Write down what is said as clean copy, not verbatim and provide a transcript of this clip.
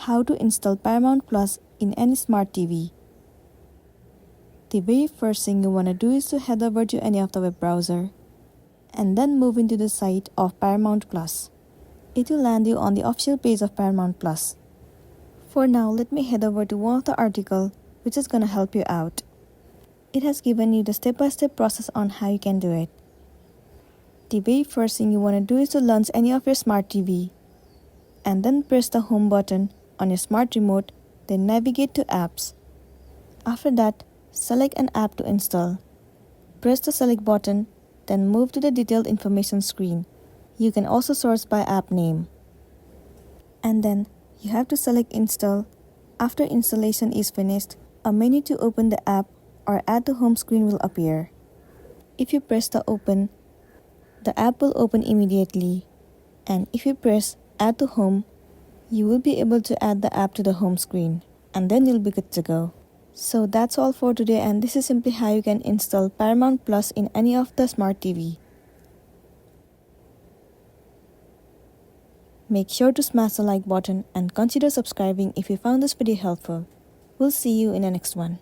How to install Paramount Plus in any smart TV. The very first thing you want to do is to head over to any of the web browser and then move into the site of Paramount Plus. It will land you on the official page of Paramount Plus. For now, let me head over to one of the article which is gonna help you out. It has given you the step-by-step process on how you can do it. The very first thing you want to do is to launch any of your smart TV and then press the home button on your smart remote, then navigate to apps. After that, select an app to install. Press the select button, then move to the detailed information screen. You can also source by app name. And then you have to select install. After installation is finished, a menu to open the app or add to home screen will appear. If you press the open, the app will open immediately. And if you press add to home, you will be able to add the app to the home screen, and then you'll be good to go. So that's all for today, and this is simply how you can install Paramount Plus in any of the smart TV. Make sure to smash the like button and consider subscribing if you found this video helpful. We'll see you in the next one.